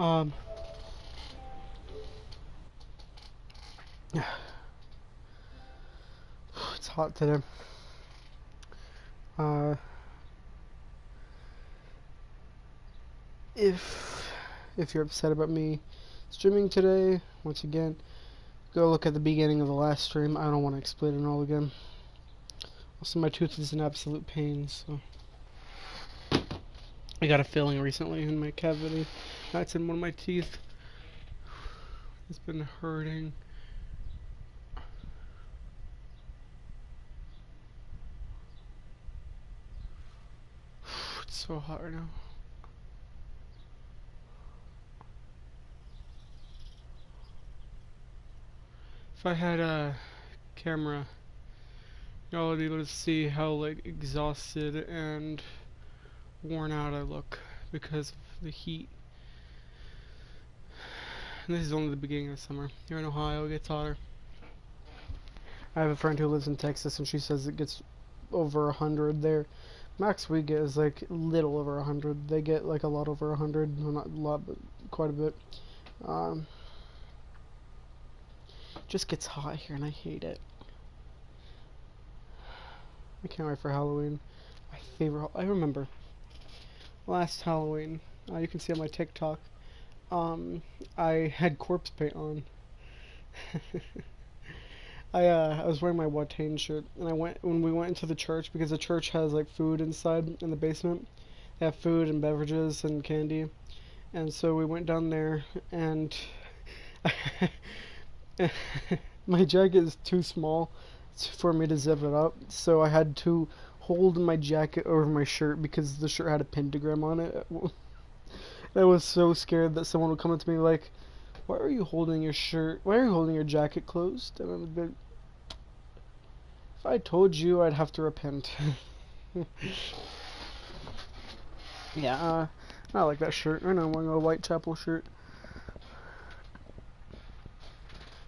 Um, it's hot today. Uh, if you're upset about me streaming today, once again, go look at the beginning of the last stream. I don't want to explain it all again. Also, my tooth is an absolute pain, so I got a filling recently in my cavity. That's in one of my teeth. It's been hurting. It's so hot right now. If I had a camera, y'all would be able to see how like exhausted and worn out I look because of the heat. And this is only the beginning of summer. Here in Ohio, it gets hotter. I have a friend who lives in Texas, and she says it gets over 100 there. Max we get is like little over 100. They get like a lot over 100. Well, not a lot, but quite a bit. Just gets hot here, and I hate it. I can't wait for Halloween. My favorite. I remember last Halloween. You can see on my TikTok. I had corpse paint on. I was wearing my Watain shirt, and when we went into the church, because the church has like food inside in the basement. They have food and beverages and candy, and so we went down there, and my jacket is too small for me to zip it up, so I had to hold my jacket over my shirt because the shirt had a pentagram on it. I was so scared that someone would come up to me like, "Why are you holding your shirt? Why are you holding your jacket closed?" And I would be, if I told you, I'd have to repent. Yeah, I like that shirt. I know I'm wearing a Whitechapel shirt.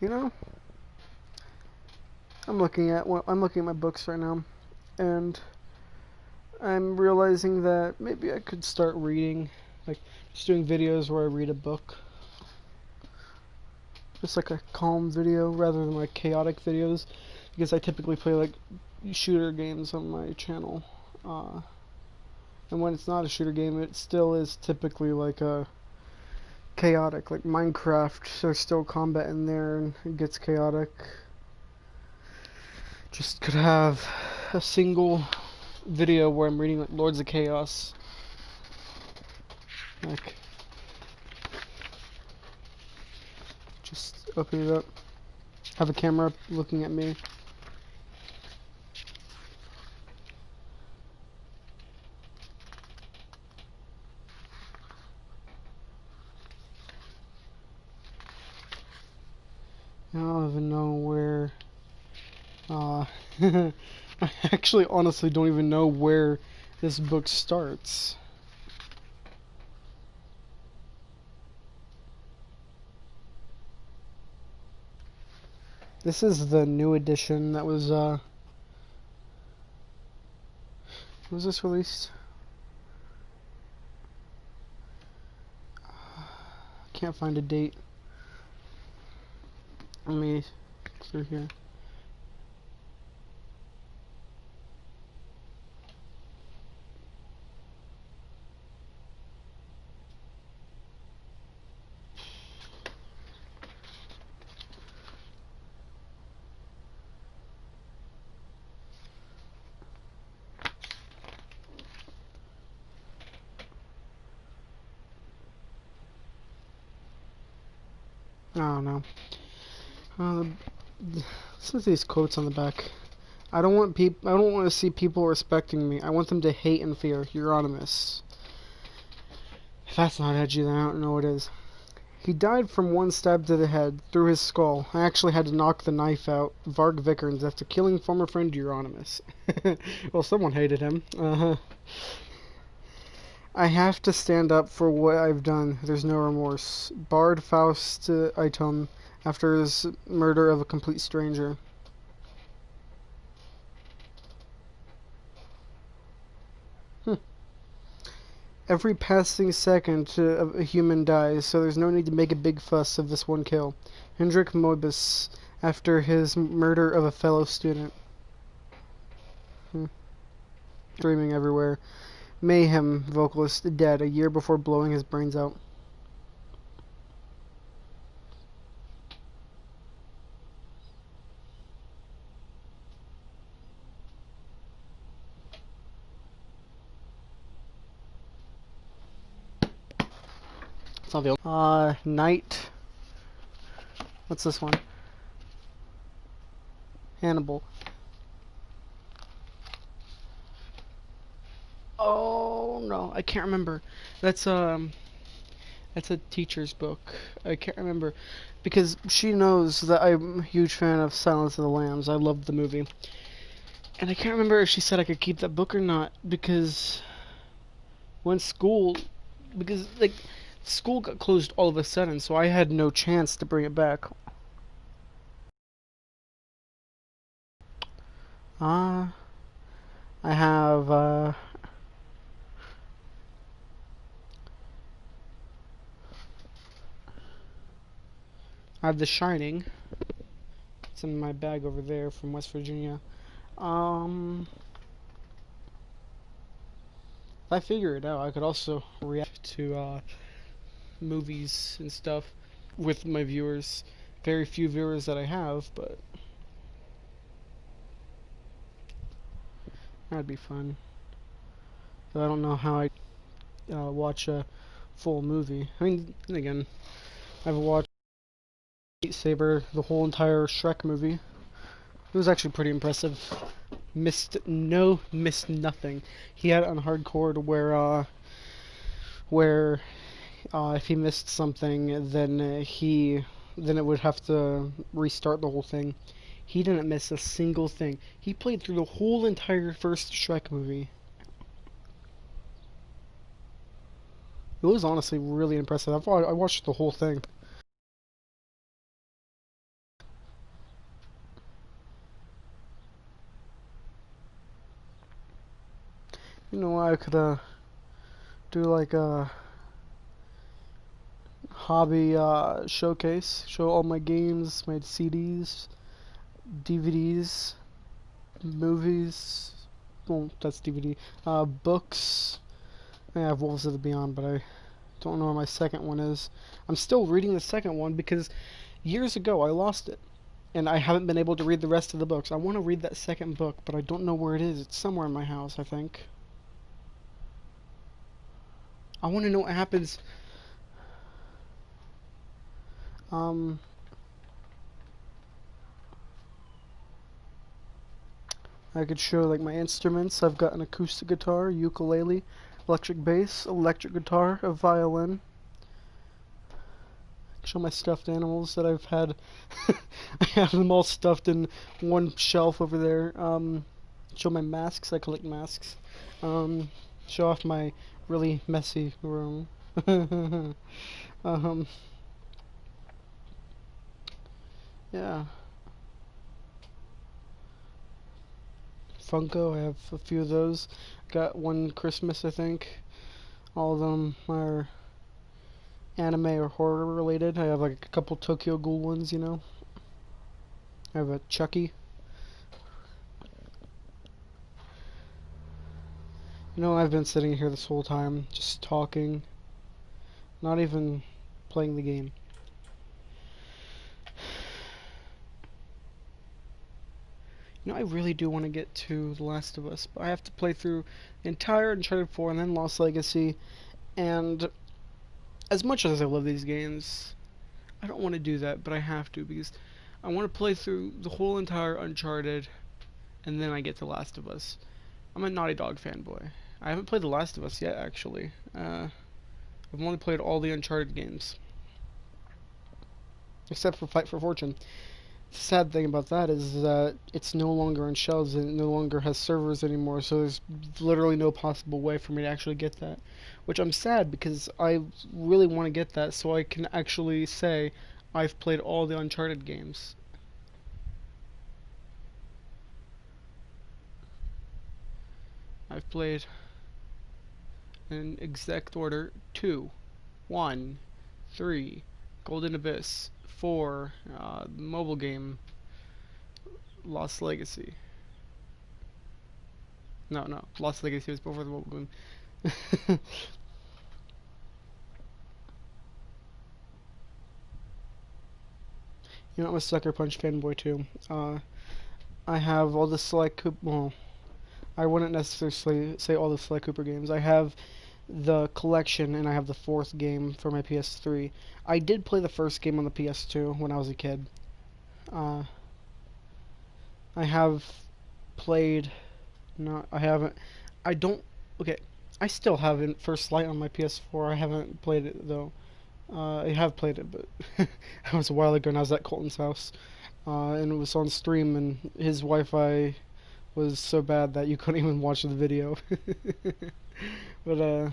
You know, I'm looking at my books right now, and I'm realizing that maybe I could start reading, like just doing videos where I read a book. Just like a calm video rather than like chaotic videos, because I typically play like shooter games on my channel. And when it's not a shooter game, it still is typically like a chaotic, like Minecraft. There's still combat in there and it gets chaotic. Just could have a single video where I'm reading like Lords of Chaos. Like, just open it up, have a camera looking at me. I don't even know where. I actually honestly don't even know where this book starts. This is the new edition that was, when was this released? Can't find a date. Let me through here. Oh no. Listen to these quotes on the back. I don't want to see people respecting me. I want them to hate and fear. Euronymous. If that's not edgy, then I don't know what is. He died from one stab to the head, through his skull. I actually had to knock the knife out. Varg Vikernes, after killing former friend Euronymous. Well, someone hated him. I have to stand up for what I've done. There's no remorse. Bard Faust Item, after his murder of a complete stranger. Every passing second a human dies, so there's no need to make a big fuss of this one kill. Hendrik Moibus, after his murder of a fellow student. Streaming everywhere. Mayhem vocalist dead a year before blowing his brains out. It's not the Night. What's this one? Hannibal. Oh no, I can't remember. That's a teacher's book. I can't remember because she knows that I'm a huge fan of Silence of the Lambs. I loved the movie. And I can't remember if she said I could keep that book or not because when school because like school got closed all of a sudden, so I had no chance to bring it back. I have The Shining. It's in my bag over there from West Virginia. If I figure it out, I could also react to movies and stuff with my viewers. Very few viewers that I have, but that'd be fun. But I don't know how I watch a full movie. I mean, then again, I've watched Saber, the whole entire Shrek movie. It was actually pretty impressive. Missed nothing. He had it on hardcore to where if he missed something, then it would have to restart the whole thing. He didn't miss a single thing. He played through the whole entire first Shrek movie. It was honestly really impressive. I watched the whole thing. You know, I could do like a hobby showcase, show all my games, my CDs, DVDs, movies. Well, that's DVD. Books. I have Wolves of the Beyond, but I don't know where my second one is. I'm still reading the second one because years ago I lost it, and I haven't been able to read the rest of the books. I want to read that second book, but I don't know where it is. It's somewhere in my house, I think. I want to know what happens. I could show like my instruments. I've got an acoustic guitar, ukulele, electric bass, electric guitar, a violin. Show my stuffed animals that I've had. I have them all stuffed in one shelf over there. Show my masks. I collect masks. Show off my really messy room. Yeah. Funko, I have a few of those. Got one Christmas, I think. All of them are anime or horror related. I have like a couple Tokyo Ghoul ones, you know. I have a Chucky. You know, I've been sitting here this whole time, just talking, not even playing the game. You know, I really do want to get to The Last of Us, but I have to play through the entire Uncharted 4 and then Lost Legacy, and as much as I love these games, I don't want to do that, but I have to because I want to play through the whole entire Uncharted, and then I get to Last of Us. I'm a Naughty Dog fanboy. I haven't played The Last of Us yet, actually. I've only played all the Uncharted games. Except for Fight for Fortune. The sad thing about that is that it's no longer on shelves and it no longer has servers anymore, so there's literally no possible way for me to actually get that. Which I'm sad because I really want to get that so I can actually say I've played all the Uncharted games. I've played in exact order: 2, 1, 3, Golden Abyss, 4, mobile game, Lost Legacy. No, Lost Legacy was before the mobile game. You know, I'm a Sucker Punch fanboy too. I have all the Sly Cooper. Well, I wouldn't necessarily say all the Sly Cooper games. I have the collection, and I have the fourth game for my PS3. I did play the first game on the PS2 when I was a kid. I have played. No, I haven't. I don't. Okay, I still haven't First Light on my PS4. I haven't played it though. I have played it, but that was a while ago, and I was at Colton's house, and it was on stream, and his Wi-Fi was so bad that you couldn't even watch the video. But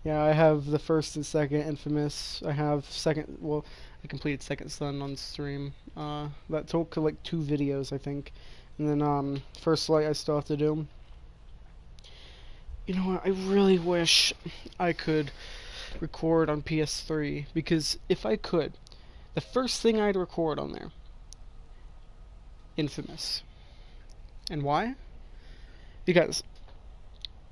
yeah, I have the first and second Infamous. I have second. Well, I completed Second Son on stream. That took like 2 videos, I think, and then First Light I still have to do. You know what? I really wish I could record on PS3, because if I could, the first thing I'd record on there, Infamous. And why? Because,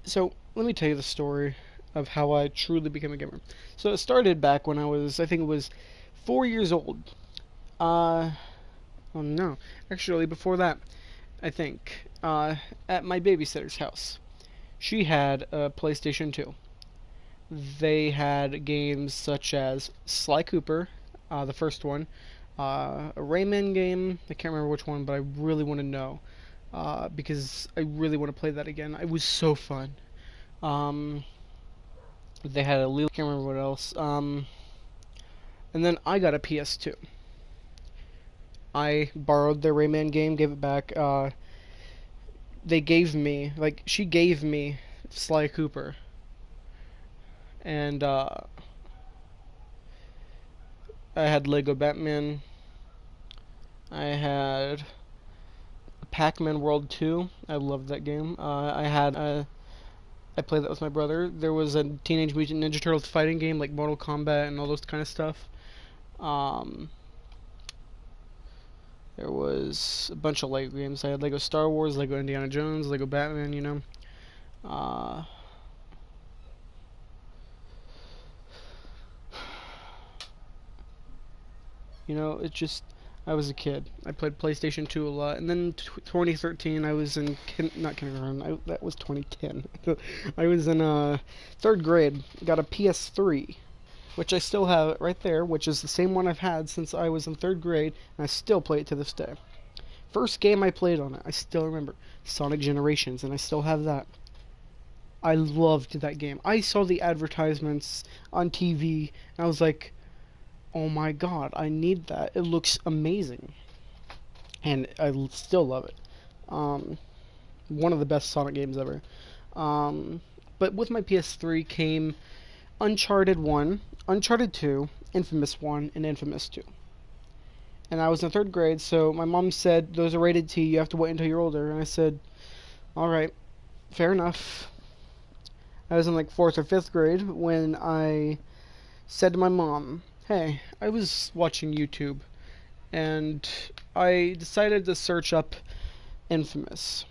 so let me tell you the story of how I truly became a gamer. So it started back when I was, I think it was 4 years old. Oh no, actually before that, I think, at my babysitter's house. She had a PlayStation 2. They had games such as Sly Cooper, the first one, a Rayman game. I can't remember which one, but I really want to know, because I really want to play that again. It was so fun. They had a little. I can't remember what else. And then I got a PS2. I borrowed their Rayman game, gave it back. They gave me, like, she gave me Sly Cooper. And I had Lego Batman. I had Pac-Man World 2. I loved that game. I played that with my brother. There was a Teenage Mutant Ninja Turtles fighting game, like Mortal Kombat and all those kind of stuff. There was a bunch of Lego games. I had Lego Star Wars, Lego Indiana Jones, Lego Batman, you know. You know, it just, I was a kid. I played PlayStation 2 a lot. And then 2013, I was in, not kindergarten, that was 2010. I was in 3rd grade, got a PS3, which I still have it right there, which is the same one I've had since I was in 3rd grade, and I still play it to this day. First game I played on it, I still remember, Sonic Generations, and I still have that. I loved that game. I saw the advertisements on TV, and I was like, oh my god, I need that. It looks amazing. And I still love it. One of the best Sonic games ever. But with my PS3 came Uncharted 1, Uncharted 2, Infamous 1, and Infamous 2. And I was in 3rd grade, so my mom said, those are rated T, you have to wait until you're older. And I said, alright, fair enough. I was in like 4th or 5th grade when I said to my mom, hey, I was watching YouTube, and I decided to search up Infamous,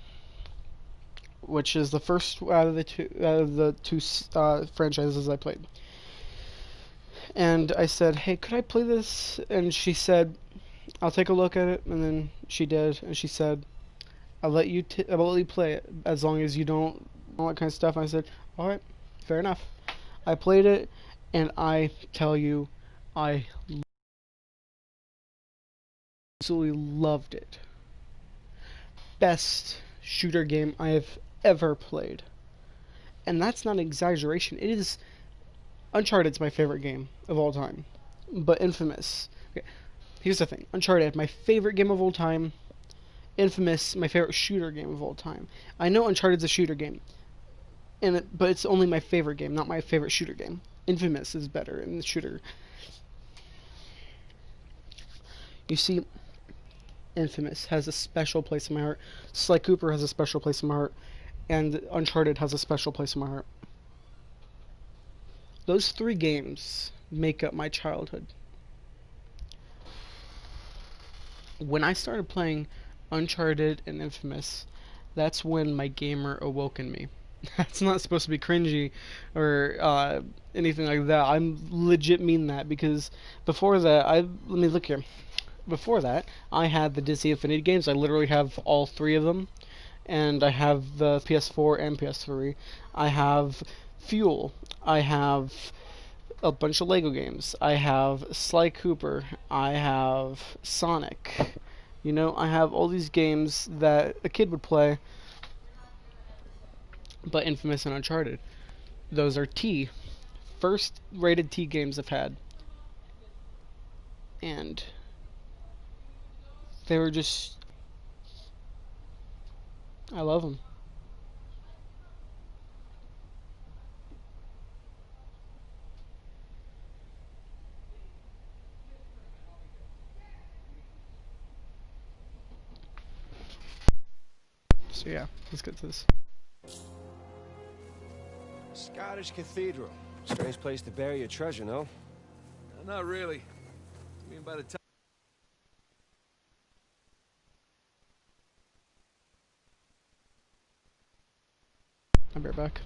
which is the first out of the two franchises I played. And I said, hey, could I play this? And she said, I'll take a look at it. And then she did, and she said, I'll let you play it as long as you don't all that kind of stuff. And I said, all right, fair enough. I played it, and I tell you, I absolutely loved it. Best shooter game I have ever played. And that's not an exaggeration. It is. Uncharted's my favorite game of all time. But Infamous. Okay, here's the thing. Uncharted, my favorite game of all time. Infamous, my favorite shooter game of all time. I know Uncharted's a shooter game, but it's only my favorite game, not my favorite shooter game. Infamous is better in the shooter. You see, Infamous has a special place in my heart. Sly Cooper has a special place in my heart. And Uncharted has a special place in my heart. Those three games make up my childhood. When I started playing Uncharted and Infamous, that's when my gamer awoke in me. That's not supposed to be cringy or anything like that. I'm legit mean that because before that, let me look here. Before that, I had the Disney Infinity games. I literally have all three of them, and I have the PS4 and PS3. I have Fuel. I have a bunch of Lego games. I have Sly Cooper. I have Sonic. You know, I have all these games that a kid would play, but Infamous and Uncharted. Those are T. First rated T games I've had. And they were just. I love them. So yeah, let's get to this. Scottish Cathedral. Strange place to bury your treasure, no? Not really. I mean, by the time... I'll be right back.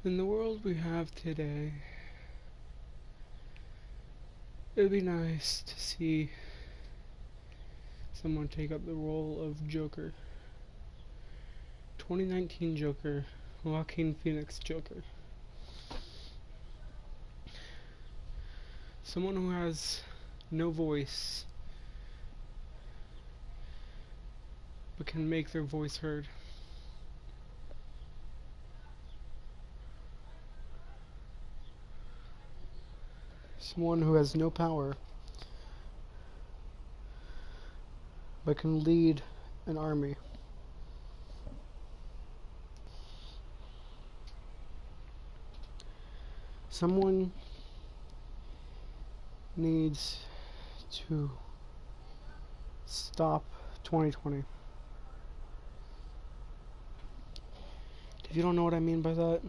In the world we have today, it would be nice to see someone take up the role of Joker. 2019 Joker, Joaquin Phoenix Joker. Someone who has no voice, but can make their voice heard. Someone who has no power, but can lead an army. Someone needs to stop 2020. If you don't know what I mean by that,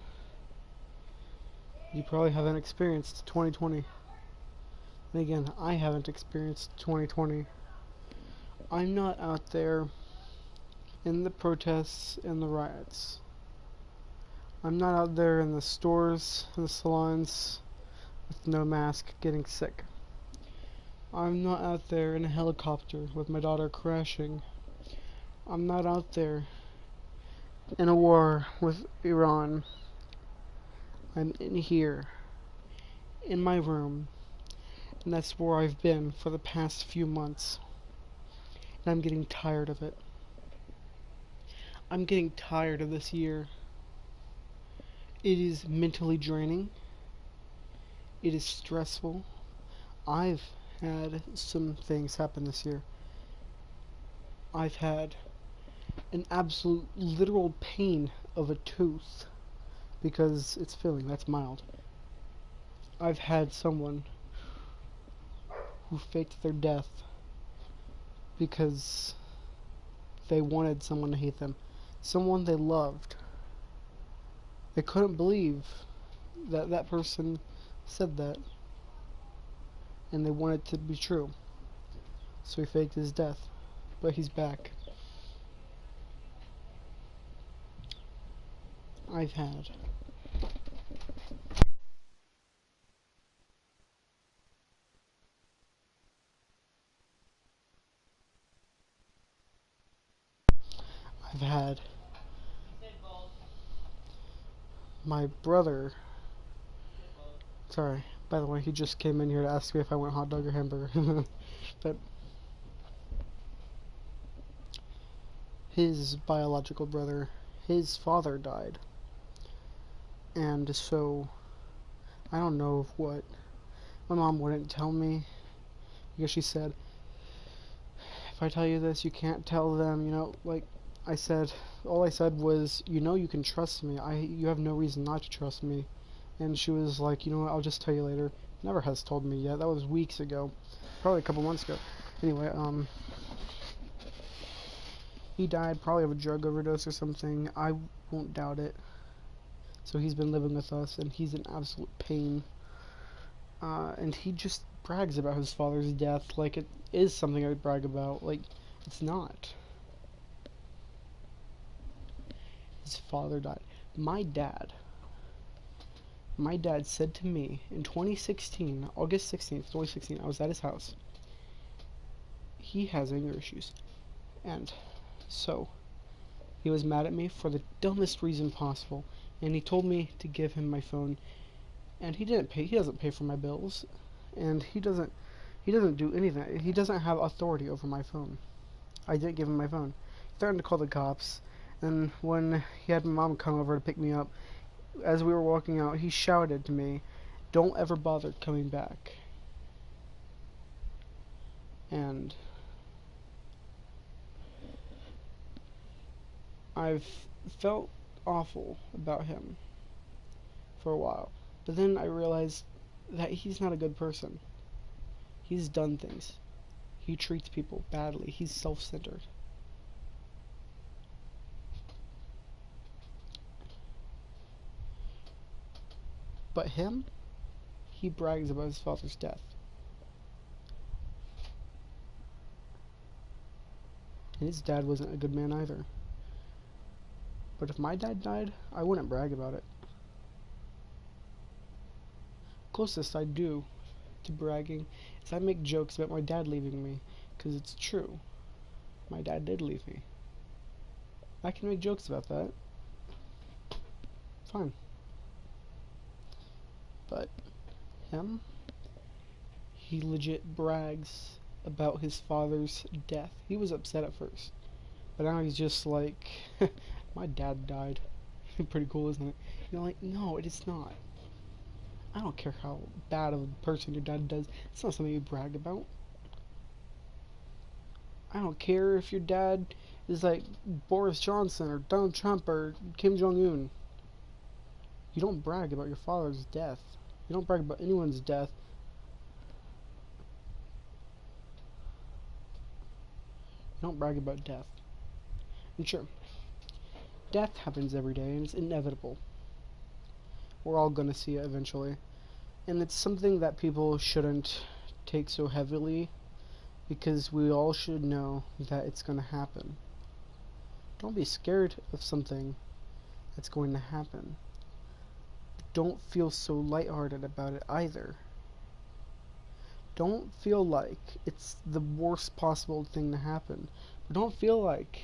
you probably haven't experienced 2020. And again, I haven't experienced 2020. I'm not out there in the protests and the riots. I'm not out there in the stores and the salons with no mask getting sick. I'm not out there in a helicopter with my daughter crashing. I'm not out there in a war with Iran. I'm in here, in my room, and that's where I've been for the past few months. And I'm getting tired of it. I'm getting tired of this year. It is mentally draining. It is stressful. I've had some things happen this year. I've had an absolute literal pain of a tooth because it's filling, that's mild. I've had someone who faked their death because they wanted someone to hate them. Someone they loved. They couldn't believe that that person said that. And they wanted it to be true. So he faked his death. But he's back. I've had I've had my brother. Sorry, by the way, he just came in here to ask me if I want hot dog or hamburger. But his biological brother, his father died. And so, I don't know what. My mom wouldn't tell me because she said, if I tell you this, you can't tell them, you know, like I said, all I said was, you know, you can trust me. You have no reason not to trust me. And she was like, you know what, I'll just tell you later. Never has told me yet. That was weeks ago. Probably a couple months ago. Anyway, he died probably of a drug overdose or something. I won't doubt it. So he's been living with us, and he's in absolute pain. And he just brags about his father's death like it is something I would brag about. Like, it's not. His father died. My dad said to me in 2016, August 16th, 2016, I was at his house. He has anger issues. And so, he was mad at me for the dumbest reason possible. And he told me to give him my phone. And he doesn't pay for my bills. And he doesn't do anything. He doesn't have authority over my phone. I didn't give him my phone. He threatened to call the cops. And when he had my mom come over to pick me up, as we were walking out, he shouted to me, "Don't ever bother coming back." And I've felt awful about him for a while. But then I realized that he's not a good person. He's done things. He treats people badly. He's self-centered. But him, he brags about his father's death. And his dad wasn't a good man either. But if my dad died, I wouldn't brag about it. closest I do to bragging is I make jokes about my dad leaving me, because it's true. My dad did leave me. I can make jokes about that. Fine. But him, he legit brags about his father's death. He was upset at first, but now he's just like, my dad died. Pretty cool, isn't it? You're like, no, it is not. I don't care how bad of a person your dad does. It's not something you brag about. I don't care if your dad is like Boris Johnson or Donald Trump or Kim Jong-un. You don't brag about your father's death. You don't brag about anyone's death. You don't brag about death. And sure, death happens every day and it's inevitable. We're all gonna see it eventually. And it's something that people shouldn't take so heavily, because we all should know that it's gonna happen. Don't be scared of something that's going to happen. Don't feel so lighthearted about it either. Don't feel like it's the worst possible thing to happen. But don't feel like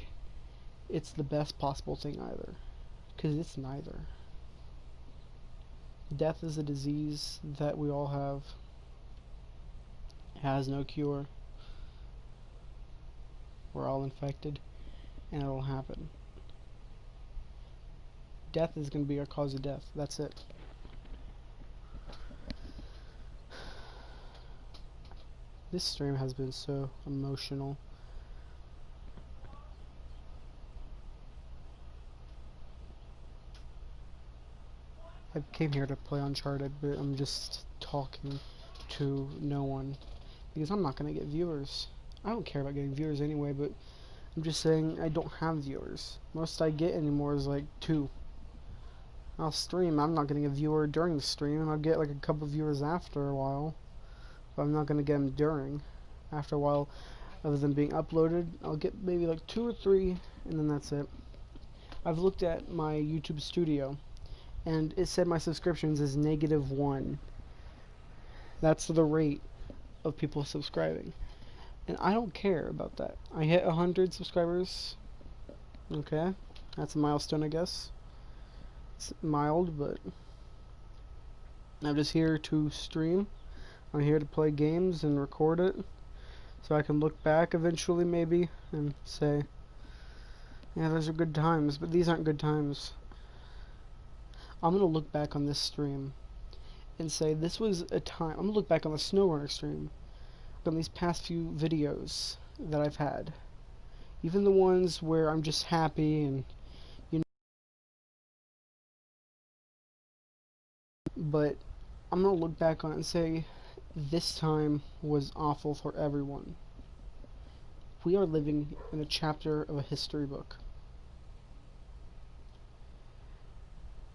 it's the best possible thing either. Because it's neither. Death is a disease that we all have. It has no cure. We're all infected. And it'll happen. Death is going to be our cause of death. That's it. This stream has been so emotional. I came here to play Uncharted, but I'm just talking to no one, because I'm not going to get viewers. I don't care about getting viewers anyway, but I'm just saying I don't have viewers. Most I get anymore is like 2. I'll stream, I'm not getting a viewer during the stream, and I'll get like a couple viewers after a while, but I'm not going to get them during. After a while of them being uploaded, I'll get maybe like 2 or 3, and then that's it. I've looked at my YouTube studio, and it said my subscriptions is -1. That's the rate of people subscribing. And I don't care about that. I hit 100 subscribers. Okay. That's a milestone, I guess. It's mild, but I'm just here to stream. I'm here to play games and record it, so I can look back eventually maybe and say, yeah, those are good times, but these aren't good times. I'm going to look back on this stream and say this was a time. I'm going to look back on the SnowRunner stream, on these past few videos that I've had. Even the ones where I'm just happy and, you know, but I'm going to look back on it and say this time was awful for everyone. We are living in a chapter of a history book.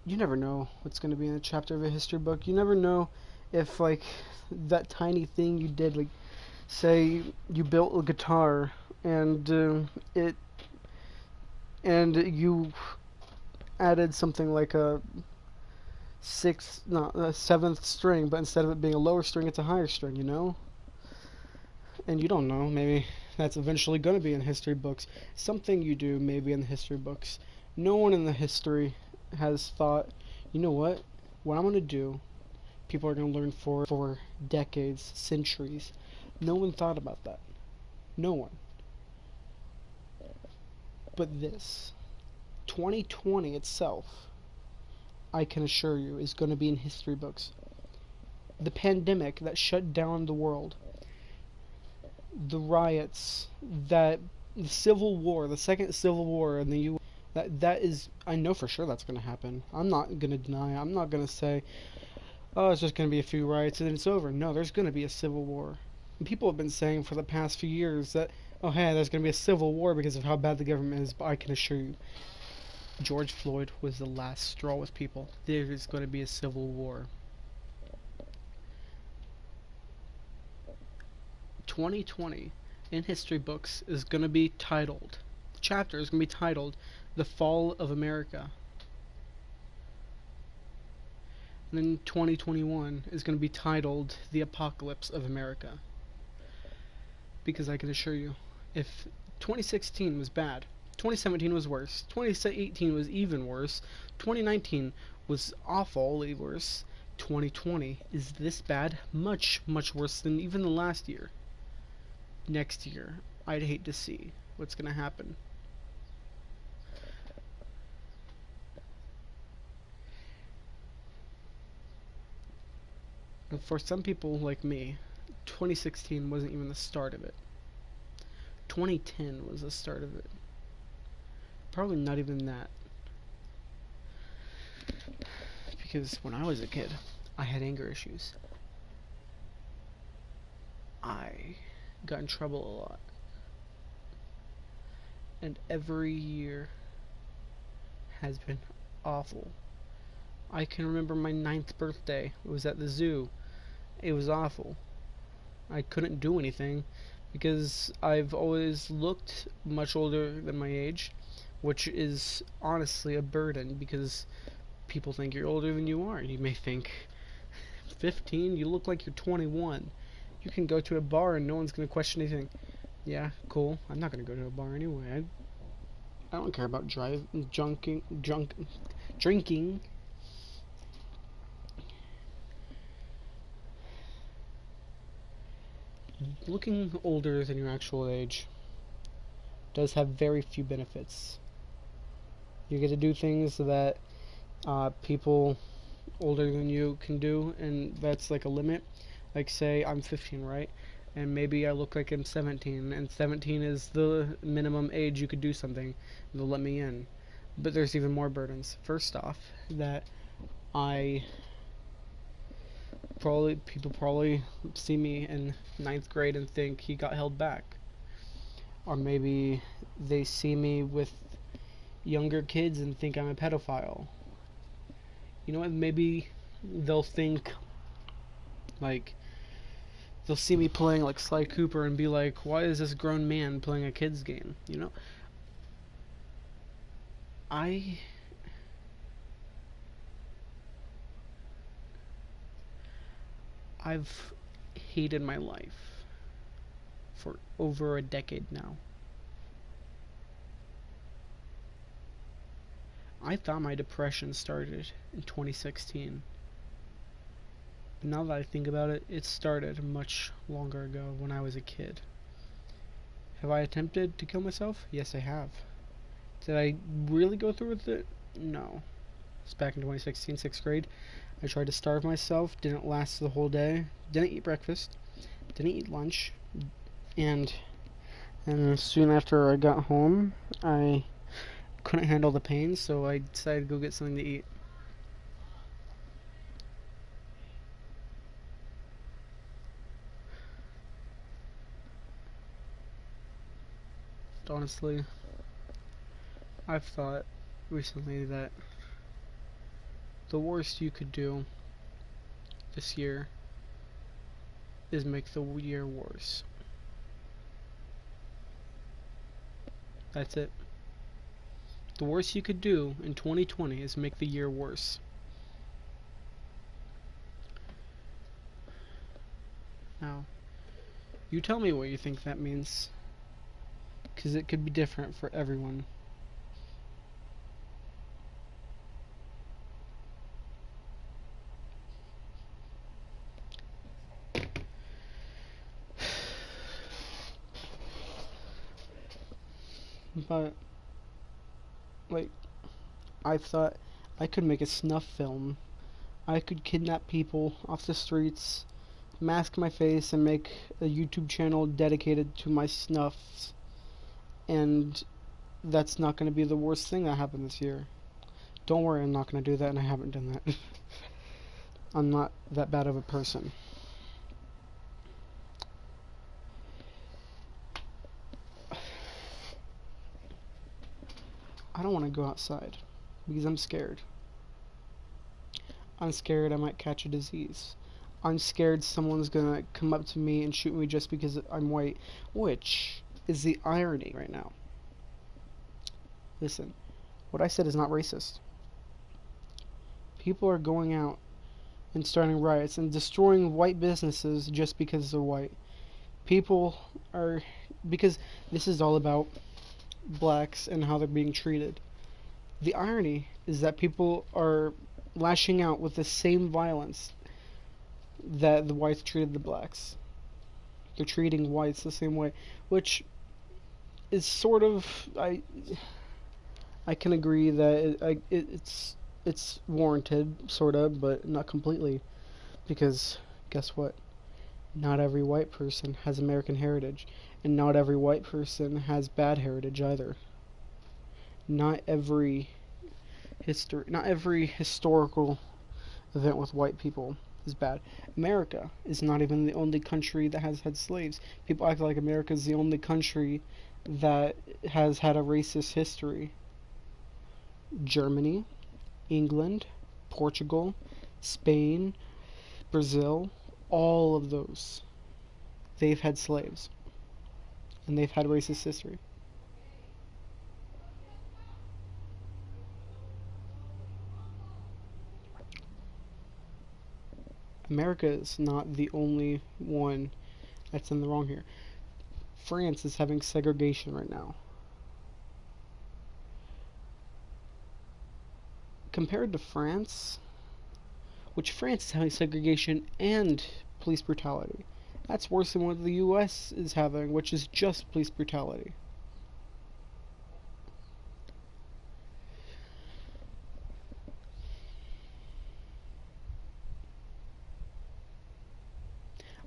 You never know what's going to be in a chapter of a history book. You never know if, like, that tiny thing you did, like, say you built a guitar and you added something like a 7th string, but instead of it being a lower string, it's a higher string, you know? And you don't know, maybe that's eventually going to be in history books. Something you do may be in the history books. No one in the history has thought, you know what I'm going to do, people are going to learn for decades, centuries. No one thought about that. No one. But this, 2020 itself, I can assure you, is going to be in history books. The pandemic that shut down the world, the riots, the Civil War, the second Civil War in the U.S., that is, I know for sure that's going to happen. I'm not going to deny it. I'm not going to say, oh, it's just going to be a few riots and then it's over. No, there's going to be a civil war. And people have been saying for the past few years that, oh, hey, there's going to be a civil war because of how bad the government is, but I can assure you, George Floyd was the last straw with people. There is going to be a civil war. 2020 in history books is going to be titled, the chapter is going to be titled, The Fall of America. And then 2021 is going to be titled The Apocalypse of America. Because I can assure you, if 2016 was bad, 2017 was worse, 2018 was even worse, 2019 was awfully worse, 2020 is this bad, much, much worse than even the last year. Next year, I'd hate to see what's going to happen. And for some people like me, 2016 wasn't even the start of it. 2010 was the start of it. Probably not even that. Because when I was a kid, I had anger issues. I got in trouble a lot. And every year has been awful. I can remember my 9th birthday. It was at the zoo. It was awful. I couldn't do anything because I've always looked much older than my age, which is honestly a burden because people think you're older than you are. You may think 15, you look like you're 21. You can go to a bar and no one's going to question anything. Yeah, cool. I'm not going to go to a bar anyway. I don't care about drinking. Looking older than your actual age does have very few benefits. You get to do things that people older than you can do, and that's like a limit. Like, say I'm 15, right? And maybe I look like I'm 17, and 17 is the minimum age you could do something. They'll let me in. But there's even more burdens. First off, that people probably see me in 9th grade and think he got held back. Or maybe they see me with younger kids and think I'm a pedophile. You know what? Maybe they'll think, like, they'll see me playing like Sly Cooper and be like, why is this grown man playing a kid's game? You know? I've hated my life for over a decade now. I thought my depression started in 2016. But now that I think about it, it started much longer ago when I was a kid. Have I attempted to kill myself? Yes, I have. Did I really go through with it? No. It's back in 2016, 6th grade. I tried to starve myself, didn't last the whole day, didn't eat breakfast, didn't eat lunch, and soon after I got home, I couldn't handle the pain, so I decided to go get something to eat. Honestly, I've thought recently that the worst you could do this year is make the year worse. That's it. The worst you could do in 2020 is make the year worse. Now, you tell me what you think that means, because it could be different for everyone. But, like, I thought I could make a snuff film. I could kidnap people off the streets, mask my face, and make a YouTube channel dedicated to my snuffs. And that's not going to be the worst thing that happened this year. Don't worry, I'm not going to do that, and I haven't done that. I'm not that bad of a person. I don't want to go outside because I'm scared. I'm scared I might catch a disease. I'm scared someone's gonna come up to me and shoot me just because I'm white, which is the irony right now. Listen, what I said is not racist. People are going out and starting riots and destroying white businesses just because they're white. People are, because this is all about blacks and how they're being treated. The irony is that people are lashing out with the same violence that the whites treated the blacks. They're treating whites the same way, which is sort of, I can agree that it's warranted, sort of, but not completely, because guess what? Not every white person has American heritage, and not every white person has bad heritage either. Not every historical event with white people is bad. America is not even the only country that has had slaves. People act like America is the only country that has had a racist history. Germany, England, Portugal, Spain, Brazil, all of those, they've had slaves. And they've had racist history. America is not the only one that's in the wrong here. France is having segregation right now. Compared to France, which France is having segregation and police brutality. That's worse than what the US is having, which is just police brutality.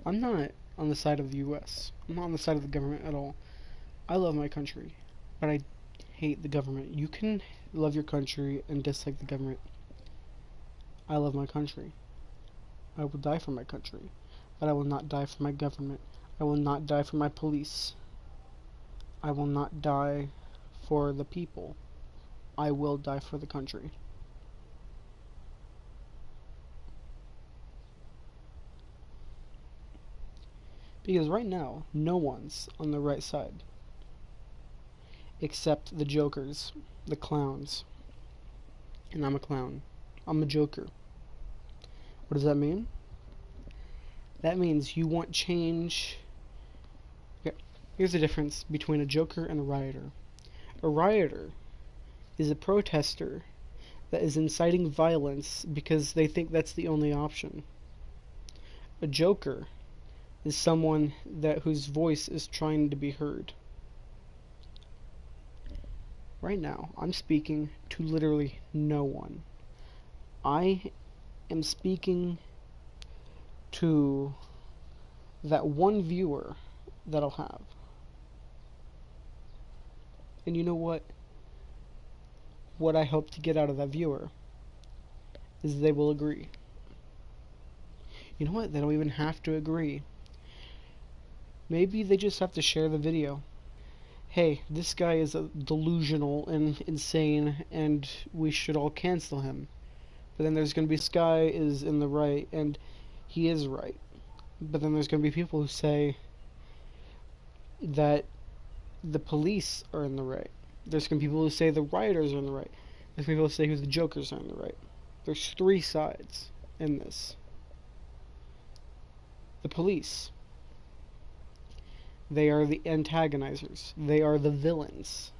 I'm not on the side of the US. I'm not on the side of the government at all. I love my country, but I hate the government. You can love your country and dislike the government. I love my country. I will die for my country, but I will not die for my government. I will not die for my police. I will not die for the people. I will die for the country. Because right now, no one's on the right side. Except the jokers, the clowns. And I'm a clown. I'm a joker. What does that mean? That means you want change. Okay, here's the difference between a joker and a rioter. A rioter is a protester that is inciting violence because they think that's the only option. A joker is someone whose voice is trying to be heard. Right now, I'm speaking to literally no one. I am speaking to that one viewer that I'll have. And you know what? What I hope to get out of that viewer is they will agree. You know what? They don't even have to agree. Maybe they just have to share the video. Hey, this guy is delusional and insane, and we should all cancel him. But then there's going to be, this guy is in the right, and he is right. But then there's going to be people who say that the police are in the right. There's going to be people who say the rioters are in the right. There's people who say who the jokers are in the right. There's three sides in this. The police. They are the antagonizers. They are the villains.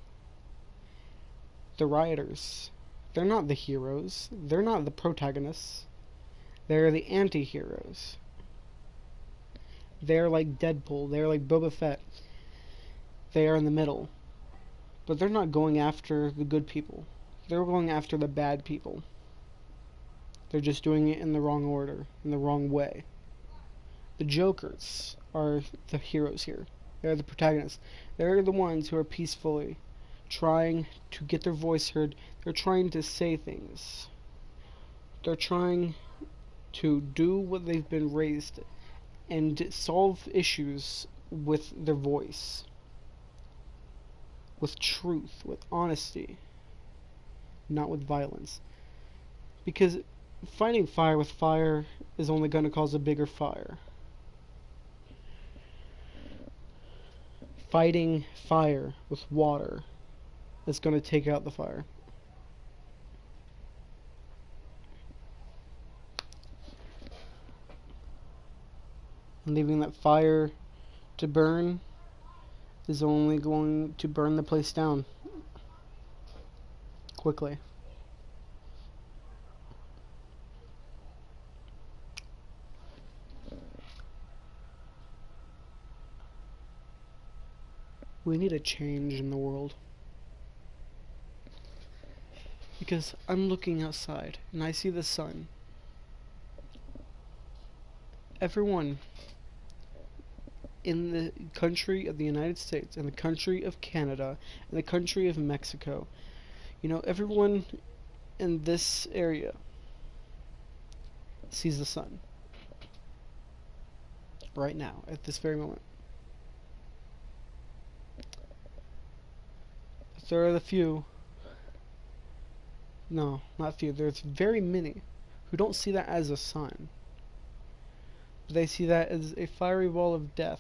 The rioters. They're not the heroes. They're not the protagonists. They're the anti-heroes. They're like Deadpool. They're like Boba Fett. They are in the middle. But they're not going after the good people. They're going after the bad people. They're just doing it in the wrong order, in the wrong way. The jokers are the heroes here. They're the protagonists. They're the ones who are peacefully trying to get their voice heard. They're trying to say things. They're trying to do what they've been raised and solve issues with their voice. With truth, with honesty. Not with violence. Because fighting fire with fire is only going to cause a bigger fire. Fighting fire with water is going to take out the fire. And leaving that fire to burn is only going to burn the place down quickly. We need a change in the world. Because I'm looking outside and I see the sun. Everyone in the country of the United States, and the country of Canada, and the country of Mexico, everyone in this area sees the sun. Right now, at this very moment. But there are the few, no, not few, there's very many who don't see that as a sun. They see that as a fiery wall of death.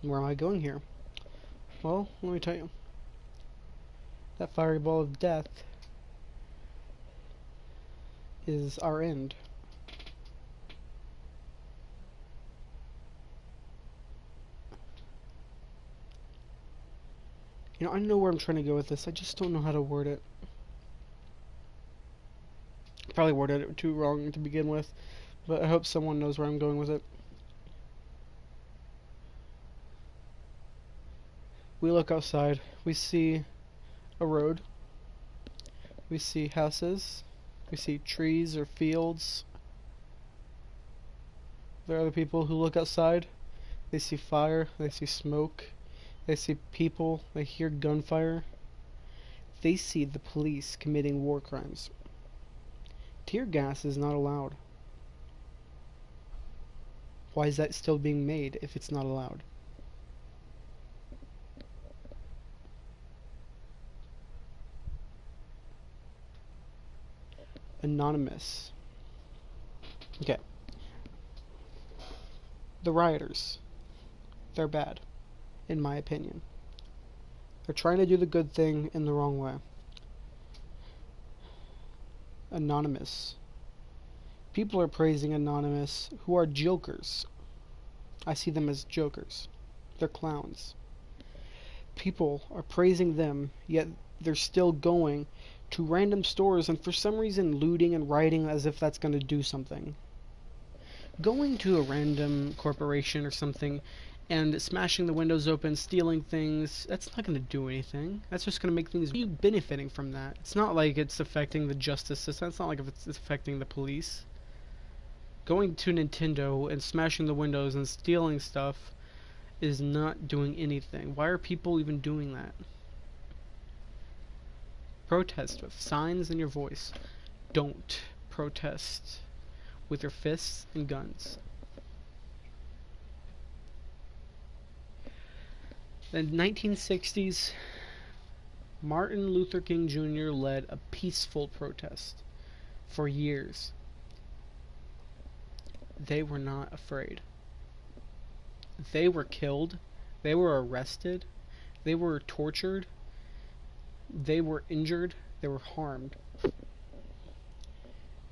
Where am I going here? Well, let me tell you. That fiery ball of death is our end. I know where I'm trying to go with this, I just don't know how to word it. Probably worded it too wrong to begin with, but I hope someone knows where I'm going with it. We look outside, we see a road, we see houses, we see trees or fields. There are other people who look outside, they see fire, they see smoke, they see people, they hear gunfire. They see the police committing war crimes. Tear gas is not allowed. Why is that still being made if it's not allowed? Anonymous. Okay. The rioters. They're bad, in my opinion. They're trying to do the good thing in the wrong way. Anonymous. People are praising Anonymous who are jokers. I see them as jokers. They're clowns. People are praising them, yet they're still going to random stores and for some reason looting and rioting as if that's going to do something. Going to a random corporation or something and smashing the windows open, stealing things, that's not going to do anything. That's just going to make things... Are you benefiting from that? It's not like it's affecting the justice system. It's not like it's affecting the police. Going to Nintendo and smashing the windows and stealing stuff is not doing anything. Why are people even doing that? Protest with signs in your voice. Don't protest with your fists and guns. In the 1960s, Martin Luther King Jr. led a peaceful protest for years. They were not afraid. They were killed. They were arrested. They were tortured. They were injured. They were harmed.